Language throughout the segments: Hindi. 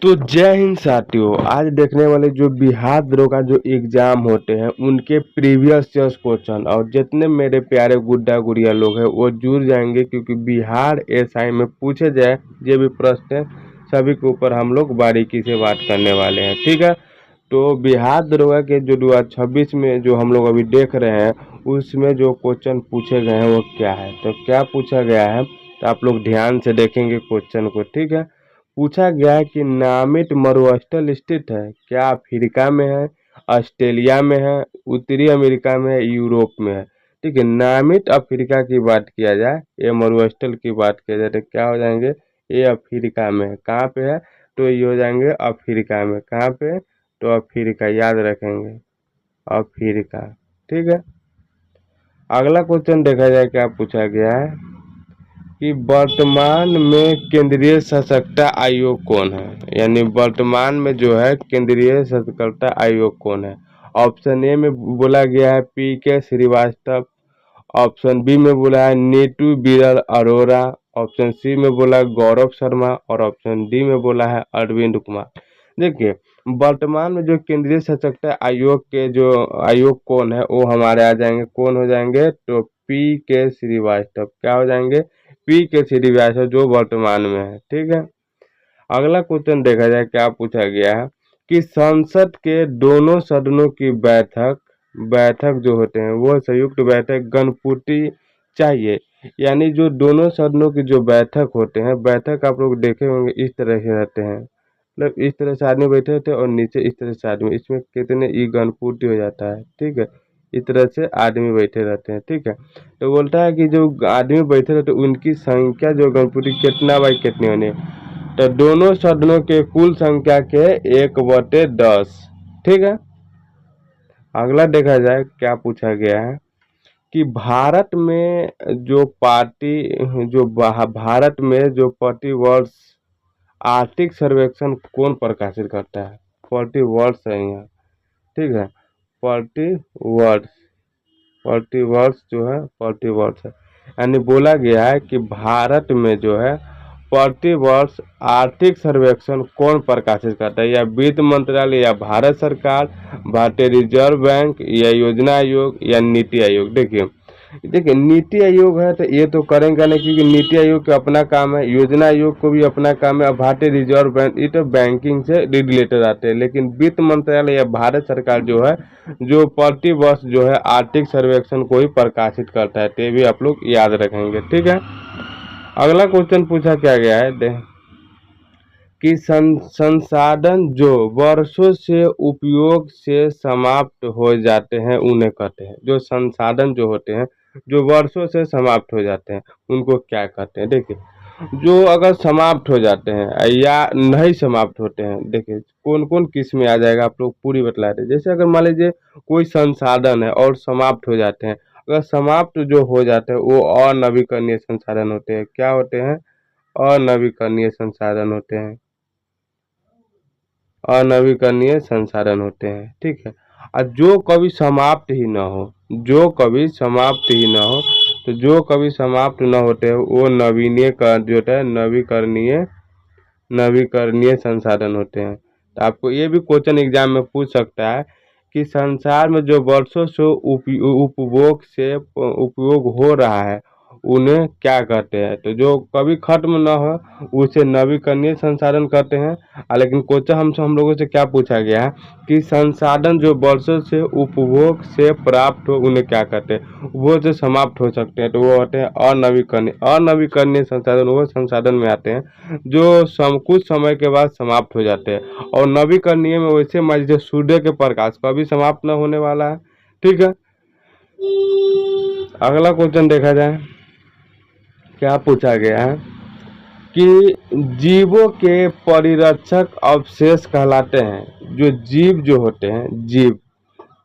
तो जय हिंद साथियों। आज देखने वाले जो बिहार दरोगा जो एग्जाम होते हैं उनके प्रीवियस ईयर्स क्वेश्चन और जितने मेरे प्यारे गुड्डा गुड़िया लोग हैं वो जुड़ जाएंगे, क्योंकि बिहार एसआई में पूछे जाए ये भी प्रश्न है, सभी के ऊपर हम लोग बारीकी से बात करने वाले हैं। ठीक है, तो बिहार दरोगा के जो 2026 में जो हम लोग अभी देख रहे हैं उसमें जो क्वेश्चन पूछे गए हैं वो क्या है, तो क्या पूछा गया है तो आप लोग ध्यान से देखेंगे क्वेश्चन को। ठीक है, पूछा गया है कि नामित मरुस्थल स्थित है, क्या अफ्रीका में है, ऑस्ट्रेलिया में है, उत्तरी अमेरिका में है, यूरोप में है। ठीक है, नामित अफ्रीका की बात किया जाए, ये मरुस्थल की बात किया जाए तो क्या हो जाएंगे, ये अफ्रीका में है। कहाँ पे है, तो ये हो जाएंगे अफ्रीका में। कहाँ पे, तो अफ्रीका, याद रखेंगे, अफ्रीका। ठीक है, अगला क्वेश्चन देखा जाए क्या पूछा गया है कि वर्तमान में केंद्रीय सशक्ता आयोग कौन है, यानी वर्तमान में जो है केंद्रीय सशक्ता आयोग कौन है। ऑप्शन ए में बोला गया है पी के श्रीवास्तव, ऑप्शन बी में बोला है नीतू बिरल अरोरा, ऑप्शन सी में बोला है गौरव शर्मा और ऑप्शन डी में बोला है अरविंद कुमार। देखिए, वर्तमान में जो केंद्रीय सशक्ता आयोग के जो आयोग कौन है वो हमारे आ जाएंगे, कौन हो जाएंगे, तो पी के श्रीवास्तव। क्या हो जाएंगे, पी के श्रीवास्तव जो वर्तमान में है। ठीक है, अगला क्वेश्चन देखा जाए क्या पूछा गया है कि संसद के दोनों सदनों की बैठक बैठक जो होते हैं वो संयुक्त बैठक गणपूटी चाहिए, यानी जो दोनों सदनों की जो बैठक होते हैं, बैठक आप लोग देखे होंगे इस तरह से रहते हैं, मतलब इस तरह से आदमी बैठे होते हैं और नीचे इस तरह से आदमी, इसमें कितने ई गणपूटी हो जाता है। ठीक है, इस तरह से आदमी बैठे रहते हैं। ठीक है, तो बोलता है कि जो आदमी बैठे रहते हैं उनकी संख्या जो गणपूटी कितना बाई कितनी होनी, तो दोनों सदनों के कुल संख्या के 1/10। ठीक है, अगला देखा जाए क्या पूछा गया है कि भारत में जो पार्टी जो भारत में जो प्रति वर्ष आर्थिक सर्वेक्षण कौन प्रकाशित करता है, प्रति वर्ष है यहाँ। ठीक है, प्रति वर्ष, प्रति वर्ष जो है प्रति वर्ष है, यानी बोला गया है कि भारत में जो है प्रति वर्ष आर्थिक सर्वेक्षण कौन प्रकाशित करता है, या वित्त मंत्रालय, या भारत सरकार, भारतीय रिजर्व बैंक, या योजना आयोग, या नीति आयोग। देखिए, देखिए नीति आयोग है तो ये तो करेंगे नहीं, क्योंकि नीति आयोग का अपना काम है, योजना आयोग को भी अपना काम है, और भारतीय रिजर्व बैंक ये तो बैंकिंग से रिलेटेड आते हैं। लेकिन वित्त मंत्रालय या भारत सरकार जो है जो प्रति वर्ष जो है आर्थिक सर्वेक्षण को ही प्रकाशित करता है, तो ये भी आप लोग याद रखेंगे। ठीक है, अगला क्वेश्चन पूछा क्या गया है कि संसाधन जो वर्षों से उपयोग से समाप्त हो जाते हैं उन्हें कहते हैं, जो संसाधन जो होते हैं जो वर्षों से समाप्त हो जाते हैं उनको क्या कहते हैं। देखिए, जो अगर समाप्त हो जाते हैं या नहीं समाप्त होते हैं, देखिए कौन कौन किस में आ जाएगा, आप लोग पूरी बतला रहे। जैसे अगर मान लीजिए कोई संसाधन है और समाप्त हो जाते हैं, अगर समाप्त जो हो जाते हैं वो अनवीकरणीय संसाधन होते हैं। क्या होते हैं, अनवीकरणीय संसाधन होते हैं, अनवीकरणीय संसाधन होते हैं। ठीक है, और जो कभी समाप्त ही ना हो, जो कभी समाप्त ही ना हो, तो जो कभी समाप्त ना होते हैं वो नवीनीय जो होता है नवीकरणीय नवीकरणीय संसाधन होते हैं। तो आपको ये भी क्वेश्चन एग्जाम में पूछ सकता है कि संसार में जो वर्षों से उपयोग हो रहा है उन्हें क्या कहते हैं, तो जो कभी खत्म न हो उसे नवीकरणीय संसाधन कहते हैं। लेकिन क्वेश्चन हमसे हम लोगों से क्या पूछा गया है कि संसाधन जो वर्षों से उपभोग से प्राप्त हो उन्हें क्या कहते हैं, वो जो समाप्त हो सकते हैं तो वो होते हैं अनवीकरणीय। अनवीकरणीय संसाधन वो संसाधन में आते हैं जो कुछ समय के बाद समाप्त हो जाते हैं, और नवीकरणीय में वैसे मान लीजिए सूर्य के प्रकाश कभी समाप्त न होने वाला है। ठीक है, अगला क्वेश्चन देखा जाए क्या पूछा गया है कि जीवों के परिरक्षक अवशेष कहलाते हैं, जो जीव जो होते हैं, जीव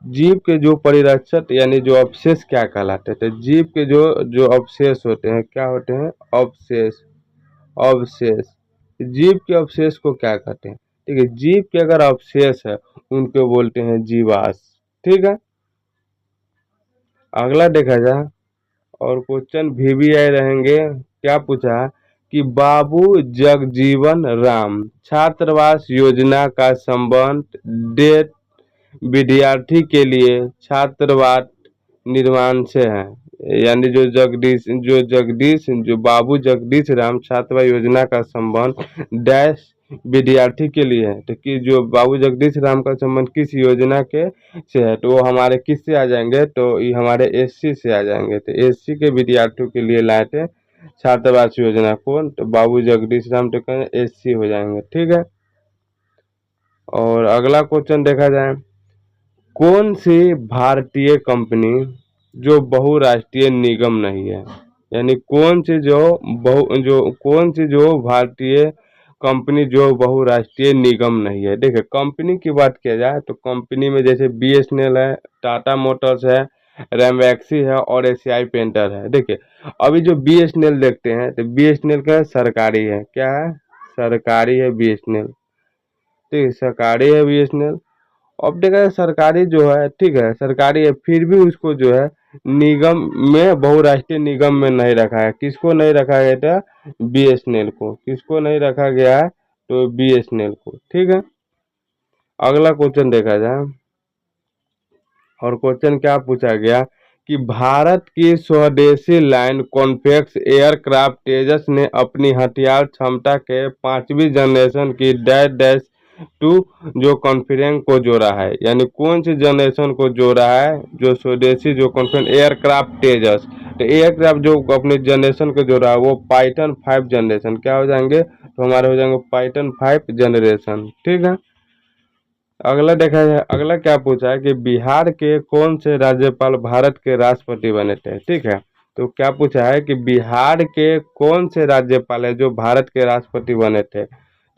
जीव के जो परिरक्षक यानी जो अवशेष क्या कहलाते हैं, तो जीव के जो जो अवशेष होते हैं क्या होते हैं, अवशेष, अवशेष। जीव के अवशेष को क्या कहते हैं, ठीक है, जीव के अगर अवशेष है उनको बोलते हैं जीवाश्म। ठीक है, अगला देखा जाए और क्वेश्चन वीवीआई रहेंगे, क्या पूछा कि बाबू जगजीवन राम छात्रावास योजना का संबंध डेट विद्यार्थी के लिए छात्रावास निर्माण से है। यानी जो बाबू जगदीश राम छात्रावास योजना का संबंध डैश विद्यार्थी के लिए है। तो कि जो बाबू जगदीश राम का संबंध किस योजना के से है, तो वो हमारे किस से आ जाएंगे, तो ये हमारे एससी से आ जाएंगे। तो एससी के विद्यार्थियों के लिए लाए थे छात्रावास योजना को, तो बाबू जगदीश राम तो कहें एससी हो जाएंगे। ठीक है। और अगला क्वेश्चन देखा जाए, कौन सी भारतीय कंपनी जो बहुराष्ट्रीय निगम नहीं है, यानी कौन सी जो भारतीय कंपनी जो बहुराष्ट्रीय निगम नहीं है। देखिए कंपनी की बात किया जाए तो कंपनी में जैसे बीएसएनएल है, टाटा मोटर्स है, रैमवैक्सी है और एशियाई पेंटर है। देखिए अभी जो बीएसएनएल देखते हैं तो बीएसएनएल का सरकारी है, क्या है, सरकारी है बीएसएनएल। ठीक है, सरकारी है बीएसएनएल। अब देखा जाए सरकारी जो है, ठीक है सरकारी है, फिर भी उसको जो है निगम में, बहुराष्ट्रीय निगम में नहीं रखा है। किसको नहीं रखा गया था, बीएसएनएल को। किसको नहीं रखा गया है, तो बीएसएनएल को। ठीक है। अगला क्वेश्चन देखा जाए, और क्वेश्चन क्या पूछा गया कि भारत की स्वदेशी लाइन कॉन्फेक्स एयरक्राफ्ट तेजस ने अपनी हथियार क्षमता के 5वीं जनरेशन की डैश डैश टू जो कॉन्फिडेंस को जोड़ा है। यानी कौन सी जनरेशन को जोड़ा है, जो स्वदेशी जो कॉन्फिडेंस एयरक्राफ्ट तेजस, तो एयरक्राफ्ट जो अपने जनरेशन को जोड़ा है वो पाइथन 5 जनरेशन क्या हो जाएंगे, तो हमारे हो जाएंगे पाइथन 5 जनरेशन। ठीक है। अगला देखा जाए, अगला क्या पूछा है कि बिहार के कौन से राज्यपाल भारत के राष्ट्रपति बने थे। ठीक है। तो क्या पूछा है कि बिहार के कौन से राज्यपाल है जो भारत के राष्ट्रपति बने थे,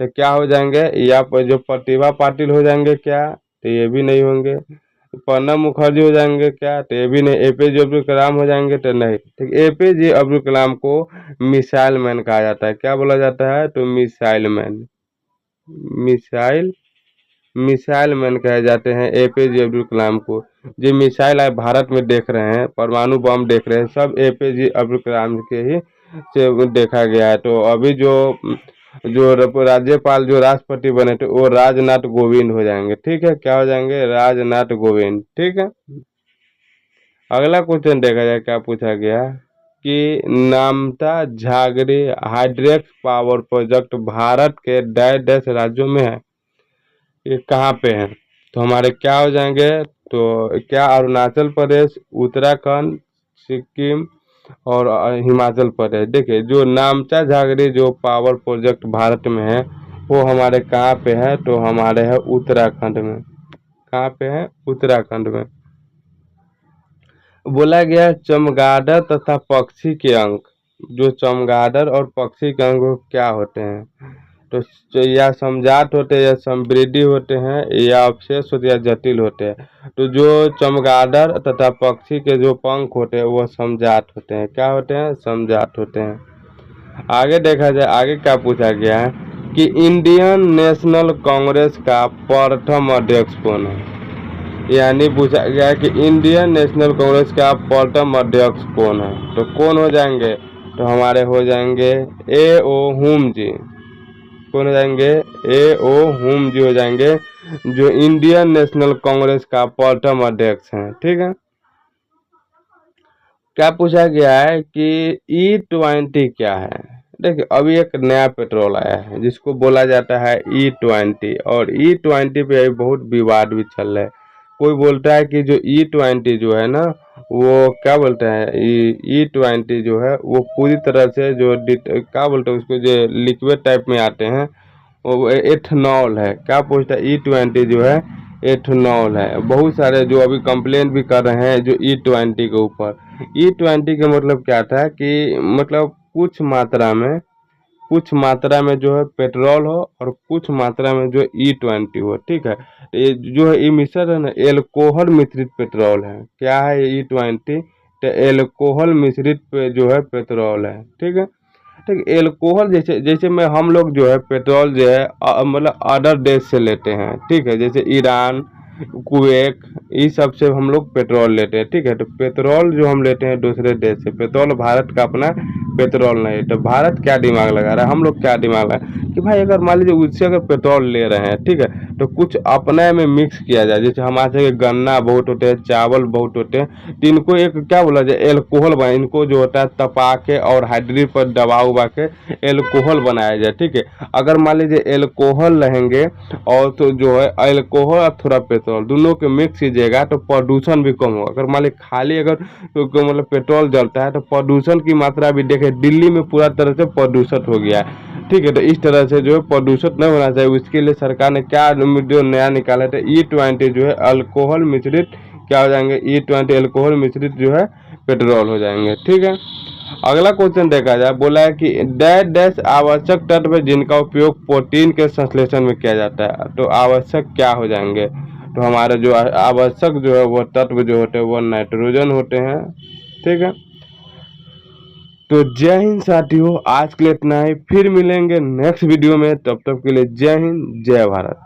तो क्या हो जाएंगे, या पर जो प्रतिभा पाटिल हो जाएंगे क्या, तो ये भी नहीं होंगे। प्रणब मुखर्जी हो जाएंगे क्या, तो ये भी नहीं। एपीजे अब्दुल कलाम हो जाएंगे, तो नहीं। ठीक, एपीजे अब्दुल कलाम को मिसाइल मैन कहा जाता है। क्या बोला जाता है, तो मिसाइल मैन, मिसाइल मैन कहे जाते हैं एपीजे अब्दुल कलाम को। जो मिसाइल आज भारत में देख रहे हैं, परमाणु बम देख रहे हैं, सब एपीजे अब्दुल कलाम के ही से देखा गया है। तो अभी जो जो राज्यपाल जो राष्ट्रपति बने थे वो राजनाथ कोविंद हो जाएंगे। ठीक है, क्या हो जाएंगे, राजनाथ कोविंद। ठीक है। अगला क्वेश्चन देखा जाए, क्या पूछा गया कि नामता झागरी हाइड्रेक्स पावर प्रोजेक्ट भारत के डैश डैश राज्यों में है, ये कहाँ पे है, तो हमारे क्या हो जाएंगे, तो क्या अरुणाचल प्रदेश, उत्तराखंड, सिक्किम और हिमाचल प्रदेश। देखिए जो नामचा झागरी जो पावर प्रोजेक्ट भारत में है वो हमारे कहाँ पे है, तो हमारे है उत्तराखंड में। कहाँ पे है, उत्तराखंड में। बोला गया चमगादड़ तथा पक्षी के अंक, जो चमगादड़ और पक्षी के अंक क्या होते हैं, तो या समजात होते हैं, या समृद्धि होते हैं, या अवशेष होते हैं, या जटिल होते हैं। तो जो चमगादड़ तथा पक्षी के जो पंख होते हैं वो समजात होते हैं। क्या होते हैं, समजात होते हैं। आगे देखा जाए, आगे क्या पूछा गया है कि इंडियन नेशनल कांग्रेस का प्रथम अध्यक्ष कौन है। यानी पूछा गया है कि इंडियन नेशनल कांग्रेस का प्रथम अध्यक्ष कौन है, तो कौन हो जाएंगे, तो हमारे हो जाएंगे ए.ओ. हुम जी। कौन हो जाएंगे, ए.ओ. हुम जी हो जाएंगे, जो इंडियन नेशनल कांग्रेस का प्रथम अध्यक्ष हैं। ठीक है। क्या पूछा गया है कि E20 क्या है। देखिए अभी एक नया पेट्रोल आया है जिसको बोला जाता है E20, और E20 पे अभी बहुत विवाद भी चल रहा है। कोई बोलता है कि जो E20 जो है ना, वो क्या बोलते हैं, E20 जो है वो पूरी तरह से जो क्या बोलते हैं उसको, जो लिक्विड टाइप में आते हैं, वो एथनॉल है। क्या पूछता है, E20 जो है एथनॉल है। बहुत सारे जो अभी कंप्लेन भी कर रहे हैं जो E20 के ऊपर। E20 का मतलब क्या था कि मतलब कुछ मात्रा में जो है पेट्रोल हो और कुछ मात्रा में जो E20 हो। ठीक है। ये जो है मिश्रण है ना, एल्कोहल मिश्रित पेट्रोल है। क्या है ये E20, तो एल्कोहल मिश्रित पे जो है पेट्रोल है। ठीक है। ठीक, एल्कोहल जैसे जैसे में हम लोग जो है पेट्रोल जो है मतलब अदर देश से लेते हैं। ठीक है, जैसे ईरान, कुवैत, इस सब से हम लोग पेट्रोल लेते हैं। ठीक है, तो पेट्रोल जो हम लेते हैं दूसरे देश से, पेट्रोल भारत का अपना पेट्रोल नहीं। तो भारत क्या दिमाग लगा रहा है, हम लोग क्या दिमाग लगा कि भाई अगर मान लीजिए उससे अगर पेट्रोल ले रहे हैं, ठीक है, तो कुछ अपने में मिक्स किया जाए। जैसे हमारे गन्ना बहुत होते हैं, चावल बहुत होते हैं, तो इनको एक क्या बोला जाए, एल्कोहल बना, इनको जो होता है तपा के और हाइड्री पर दबा उबा के एल्कोहल बनाया जाए। ठीक है, अगर मान लीजिए एल्कोहल रहेंगे और तो जो है अल्कोहल और थोड़ा पेट्रोल दोनों के मिक्स कीजिएगा तो प्रदूषण भी कम होगा। अगर मान लीजिए खाली अगर तो मतलब पेट्रोल जलता है तो प्रदूषण की मात्रा भी देखें, दिल्ली में पूरा तरह से प्रदूषित हो गया है। ठीक है, तो इस तरह से जो है प्रदूषित नहीं होना चाहिए, उसके लिए सरकार ने क्या जो नया निकाला था E20 जो है अल्कोहल मिश्रित क्या हो जाएंगे, E20 अल्कोहल मिश्रित जो है पेट्रोल हो जाएंगे। ठीक है, अगला क्वेश्चन देखा जाए, बोला है कि डैश डैश आवश्यक तत्व जिनका उपयोग प्रोटीन के संश्लेषण में किया जाता है। तो आवश्यक क्या हो जाएंगे, तो हमारे जो आवश्यक जो है वो तत्व जो होते हैं वो नाइट्रोजन होते हैं। ठीक है, तो जय हिंद साथियों, आज के लिए इतना ही, फिर मिलेंगे नेक्स्ट वीडियो में, तब तक के लिए जय हिंद जय भारत।